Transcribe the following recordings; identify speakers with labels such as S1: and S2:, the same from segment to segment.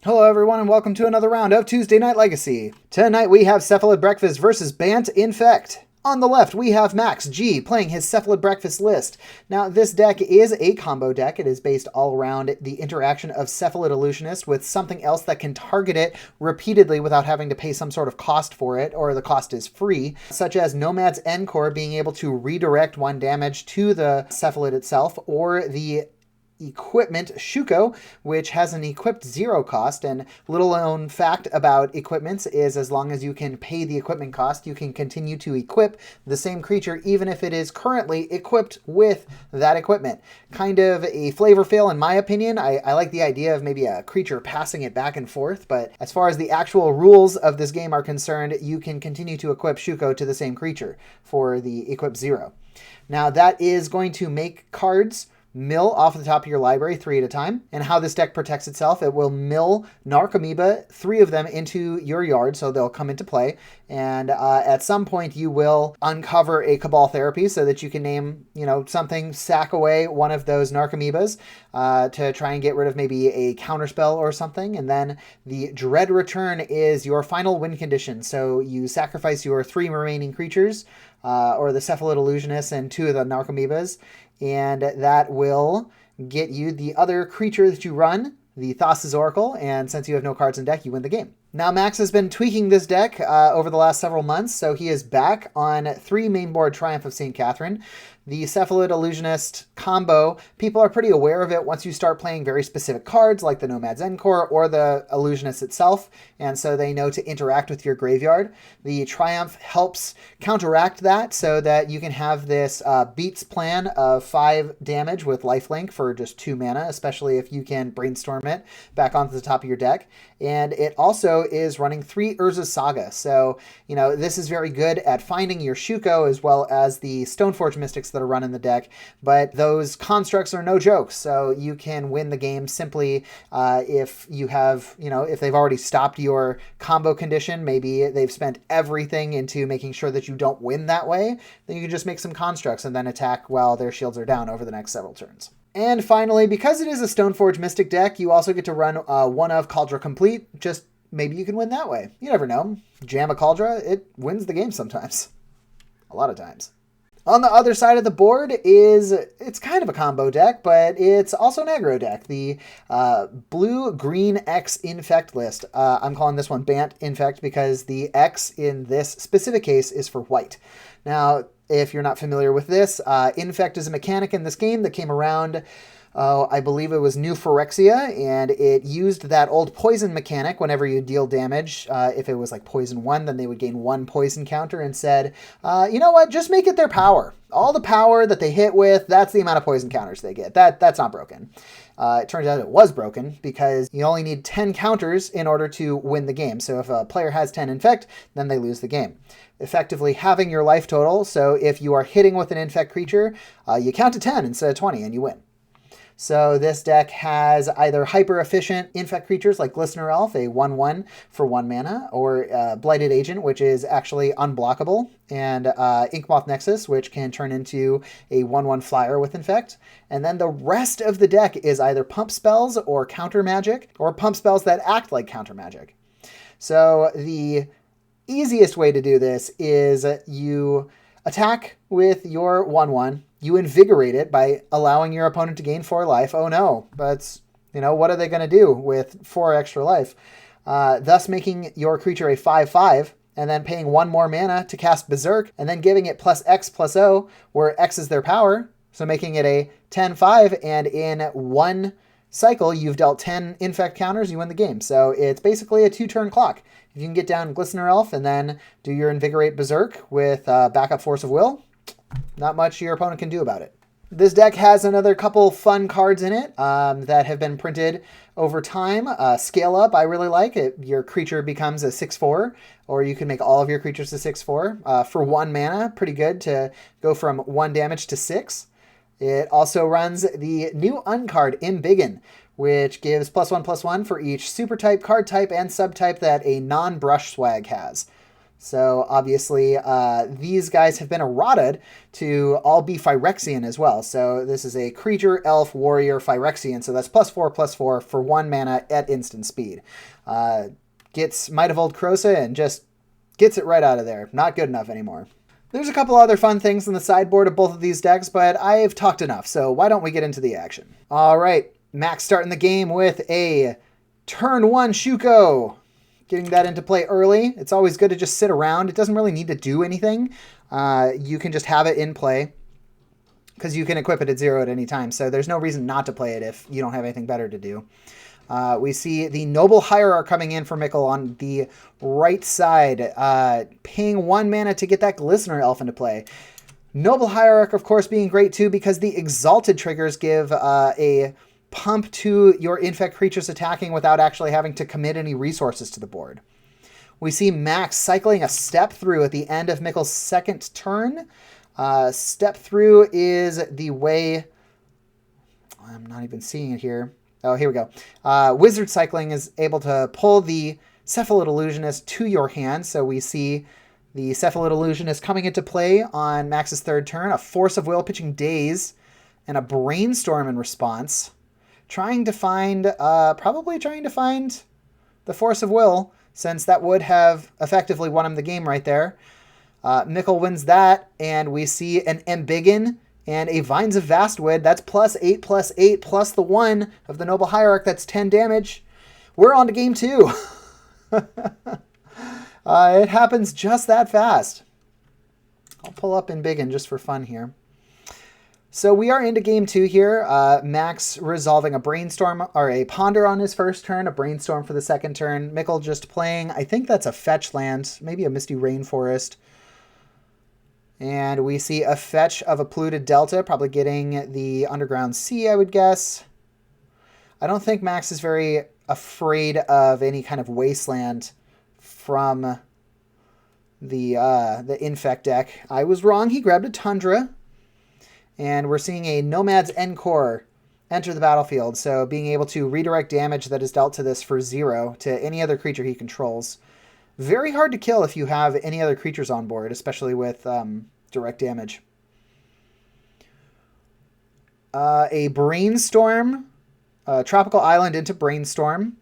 S1: Hello everyone and welcome to another round of Tuesday Night Legacy. Tonight we have Cephalid Breakfast versus Bant Infect. On the left we have Max G playing his Cephalid Breakfast list. Now this deck is a combo deck. It is based all around the interaction of Cephalid Illusionist with something else that can target it repeatedly without having to pay some sort of cost for it, or the cost is free, such as Nomad's Encore being able to redirect 1 damage to the Cephalid itself, or the equipment Shuko, which has an equipped 0 cost. And little known fact about equipments is as long as you can pay the equipment cost, you can continue to equip the same creature even if it is currently equipped with that equipment. Kind of a flavor fail in my opinion. I like the idea of maybe a creature passing it back and forth, but as far as the actual rules of this game are concerned, you can continue to equip Shuko to the same creature for the equip 0. Now that is going to make cards mill off the top of your library 3 at a time. And how this deck protects itself, it will mill Narcomoeba, 3 of them, into your yard, so they'll come into play. And at some point you will uncover a Cabal Therapy so that you can name, something, sack away one of those Narcomoebas to try and get rid of maybe a counterspell or something. And then the Dread Return is your final win condition. So you sacrifice your 3 remaining creatures, or the Cephalid Illusionist and 2 of the Narcomoebas, and that will get you the other creature that you run, the Thassa's Oracle, and since you have no cards in deck, you win the game. Now, Max has been tweaking this deck over the last several months, so he is back on 3 mainboard Triumph of St. Catherine. The Cephalid Illusionist combo, people are pretty aware of it once you start playing very specific cards like the Nomad's Encore or the Illusionist itself, and so they know to interact with your graveyard. The Triumph helps counteract that so that you can have this beats plan of 5 damage with lifelink for just 2 mana, especially if you can brainstorm it back onto the top of your deck. And it also is running 3 Urza's Saga, so this is very good at finding your Shuko as well as the Stoneforge Mystics that are running the deck, but those constructs are no joke, so you can win the game simply if you have, if they've already stopped your combo condition, maybe they've spent everything into making sure that you don't win that way, then you can just make some constructs and then attack while their shields are down over the next several turns. And finally, because it is a Stoneforge Mystic deck, you also get to run one of Cauldron Complete. Just maybe you can win that way. You never know. Jam a Cauldron, it wins the game sometimes. A lot of times. On the other side of the board it's kind of a combo deck, but it's also an aggro deck. The Blue-Green X Infect list. I'm calling this one Bant Infect because the X in this specific case is for white. Now, if you're not familiar with this, Infect is a mechanic in this game that came around, I believe it was New Phyrexia, and it used that old poison mechanic whenever you deal damage. If it was like poison 1, then they would gain 1 poison counter, and said, you know what, just make it their power. All the power that they hit with, that's the amount of poison counters they get. That's not broken. It turns out it was broken because you only need 10 counters in order to win the game. So if a player has 10 Infect, then they lose the game. Effectively having your life total, so if you are hitting with an Infect creature, you count to 10 instead of 20 and you win. So this deck has either hyper-efficient Infect creatures like Glistener Elf, a 1/1 for 1 mana, or Blighted Agent, which is actually unblockable, and Inkmoth Nexus, which can turn into a 1/1 flyer with Infect. And then the rest of the deck is either pump spells or counter magic, or pump spells that act like counter magic. So the easiest way to do this is you attack with your 1/1, you invigorate it by allowing your opponent to gain 4 life. Oh no, but what are they going to do with 4 extra life? Thus making your creature a 5/5, and then paying 1 more mana to cast Berserk, and then giving it +X/+O, where X is their power, so making it a 10/5, and in 1 cycle, you've dealt 10 Infect counters, you win the game. So it's basically a 2-turn clock. If you can get down Glistener Elf and then do your Invigorate Berserk with backup Force of Will, not much your opponent can do about it. This deck has another couple fun cards in it that have been printed over time. Scale Up, I really like it. Your creature becomes a 6/4, or you can make all of your creatures a 6/4. For 1 mana, pretty good to go from 1 damage to 6. It also runs the new uncard, Embiggen, which gives +1/+1 for each super type, card type, and subtype that a non-brush swag has. So obviously these guys have been errated to all be Phyrexian as well. So this is a creature, elf, warrior, Phyrexian. So that's +4/+4 for 1 mana at instant speed. Gets Might of Old Krosa and just gets it right out of there. Not good enough anymore. There's a couple other fun things in the sideboard of both of these decks, but I've talked enough, so why don't we get into the action? All right, Max starting the game with a turn 1 Shuko. Getting that into play early. It's always good to just sit around. It doesn't really need to do anything. You can just have it in play because you can equip it at 0 at any time, so there's no reason not to play it if you don't have anything better to do. We see the Noble Hierarch coming in for Mikkel on the right side, paying 1 mana to get that Glistener Elf into play. Noble Hierarch, of course, being great too because the Exalted triggers give a pump to your Infect creatures attacking without actually having to commit any resources to the board. We see Max cycling a Step Through at the end of Mikkel's second turn. Step Through is the way... I'm not even seeing it here. Oh, here we go. Wizard cycling is able to pull the Cephalid Illusionist to your hand. So we see the Cephalid Illusionist coming into play on Max's third turn. A Force of Will pitching Daze and a Brainstorm in response. Probably trying to find the Force of Will, since that would have effectively won him the game right there. Mikkel wins that, and we see an Embiggen and a Vines of Vastwood. That's +8/+8 plus the 1 of the Noble Hierarch. That's 10 damage. We're on to game 2. It happens just that fast. I'll pull up Embiggen just for fun here. So we are into game 2 here. Max resolving a Brainstorm or a Ponder on his first turn, a Brainstorm for the second turn. Mikkel just playing, I think that's a fetch land, maybe a Misty Rainforest. And we see a fetch of a Polluted Delta, probably getting the Underground Sea, I would guess. I don't think Max is very afraid of any kind of Wasteland from the Infect deck. I was wrong. He grabbed a Tundra. And we're seeing a Nomad's Encore enter the battlefield, so being able to redirect damage that is dealt to this for 0 to any other creature he controls. Very hard to kill if you have any other creatures on board, especially with direct damage. A Brainstorm, Tropical Island into Brainstorm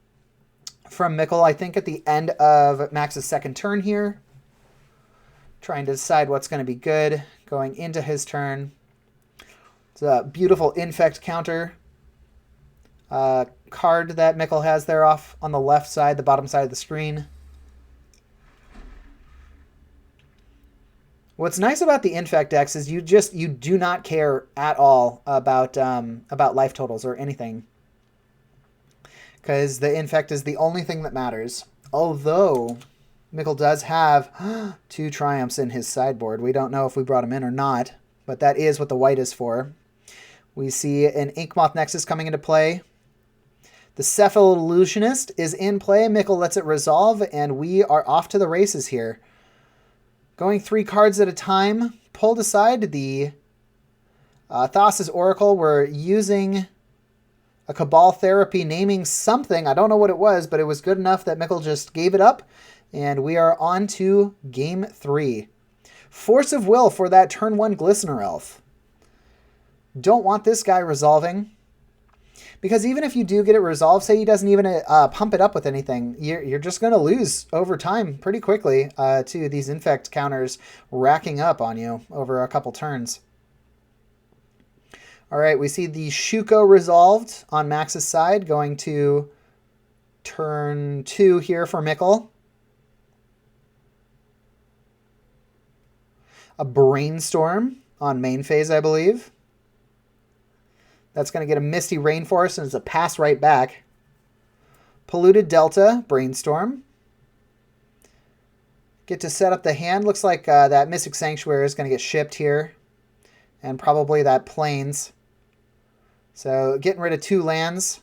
S1: from Mikkel, I think at the end of Max's second turn here. Trying to decide what's going to be good going into his turn. It's a beautiful Infect counter card that Mikkel has there off on the left side, the bottom side of the screen. What's nice about the Infect decks is you do not care at all about life totals or anything, because the Infect is the only thing that matters. Although Mikkel does have 2 Triumphs in his sideboard. We don't know if we brought him in or not, but that is what the white is for. We see an Inkmoth Nexus coming into play. The Cephalid Illusionist is in play. Mikkel lets it resolve, and we are off to the races here. Going 3 cards at a time. Pulled aside the Thassa's Oracle. We're using a Cabal Therapy, naming something. I don't know what it was, but it was good enough that Mikkel just gave it up, and we are on to game 3. Force of Will for that turn 1 Glistener Elf. Don't want this guy resolving, because even if you do get it resolved, say he doesn't even pump it up with anything, you're just going to lose over time pretty quickly to these Infect counters racking up on you over a couple turns. All right, we see the Shuko resolved on Max's side, going to turn 2 here for Mikkel. A Brainstorm on main phase, I believe. That's going to get a Misty Rainforest, and it's a pass right back. Polluted Delta, Brainstorm. Get to set up the hand. Looks like that Mystic Sanctuary is going to get shipped here. And probably that Plains. So getting rid of 2 lands.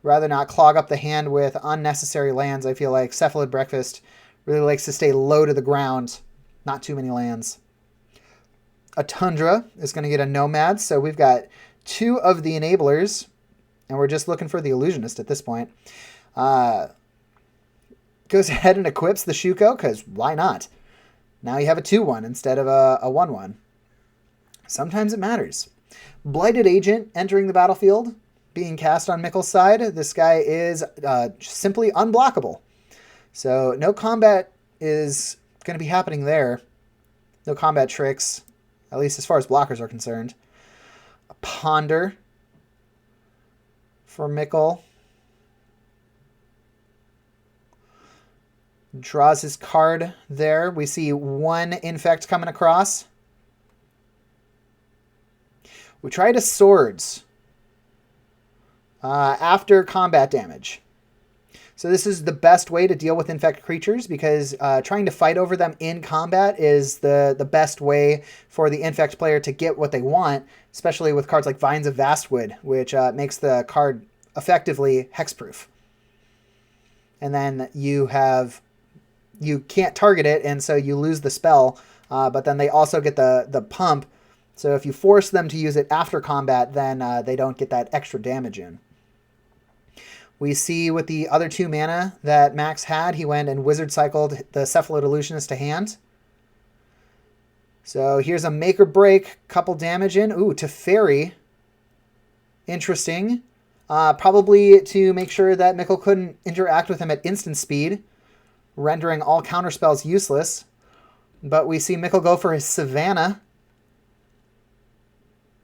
S1: Rather not clog up the hand with unnecessary lands. I feel like Cephalid Breakfast really likes to stay low to the ground. Not too many lands. A Tundra is going to get a Nomad. So we've got 2 of the enablers, and we're just looking for the Illusionist at this point. goes ahead and equips the Shuko, because why not? Now you have a 2-1 instead of a 1-1. Sometimes it matters. Blighted Agent entering the battlefield, being cast on Mikkel's side. This guy is simply unblockable. So no combat is going to be happening there. No combat tricks, at least as far as blockers are concerned. A Ponder for Mikkel. Draws his card there. We see 1 Infect coming across. We try to Swords after combat damage. So this is the best way to deal with Infect creatures, because trying to fight over them in combat is the best way for the Infect player to get what they want, especially with cards like Vines of Vastwood, which makes the card effectively hexproof. And then you can't target it, and so you lose the spell, but then they also get the pump. So if you force them to use it after combat, then they don't get that extra damage in. We see with the other 2 mana that Max had, he went and Wizard Cycled the Cephalid Illusionist to hand. So here's a Make or Break, couple damage in. Ooh, to Fairy. Interesting. Probably to make sure that Mikkel couldn't interact with him at instant speed, rendering all counterspells useless. But we see Mikkel go for his Savannah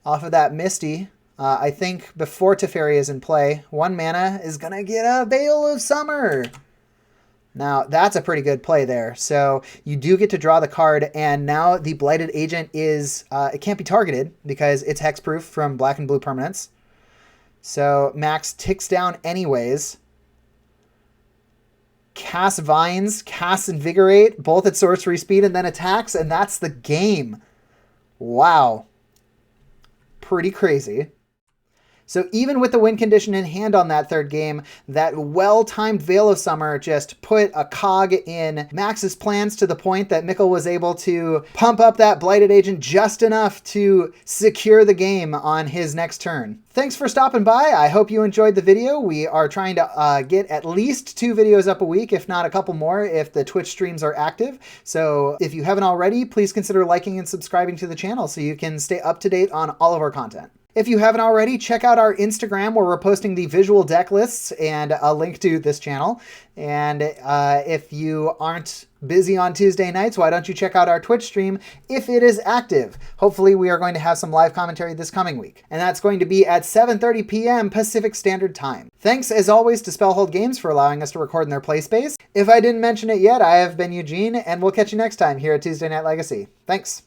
S1: off of that Misty. I think before Teferi is in play, 1 mana is going to get a Veil of Summer. Now, that's a pretty good play there. So you do get to draw the card, and now the Blighted Agent is, it can't be targeted because it's hexproof from black and blue permanents. So Max ticks down anyways. Casts Vines, casts Invigorate, both at sorcery speed, and then attacks, and that's the game. Wow. Pretty crazy. So even with the win condition in hand on that 3rd game, that well-timed Veil of Summer just put a cog in Max's plans to the point that Mikkel was able to pump up that Blighted Agent just enough to secure the game on his next turn. Thanks for stopping by. I hope you enjoyed the video. We are trying to get at least 2 videos up a week, if not a couple more, if the Twitch streams are active. So if you haven't already, please consider liking and subscribing to the channel so you can stay up to date on all of our content. If you haven't already, check out our Instagram where we're posting the visual deck lists and a link to this channel. And if you aren't busy on Tuesday nights, why don't you check out our Twitch stream if it is active? Hopefully we are going to have some live commentary this coming week. And that's going to be at 7:30 p.m. Pacific Standard Time. Thanks as always to Spellhold Games for allowing us to record in their play space. If I didn't mention it yet, I have been Eugene, and we'll catch you next time here at Tuesday Night Legacy. Thanks.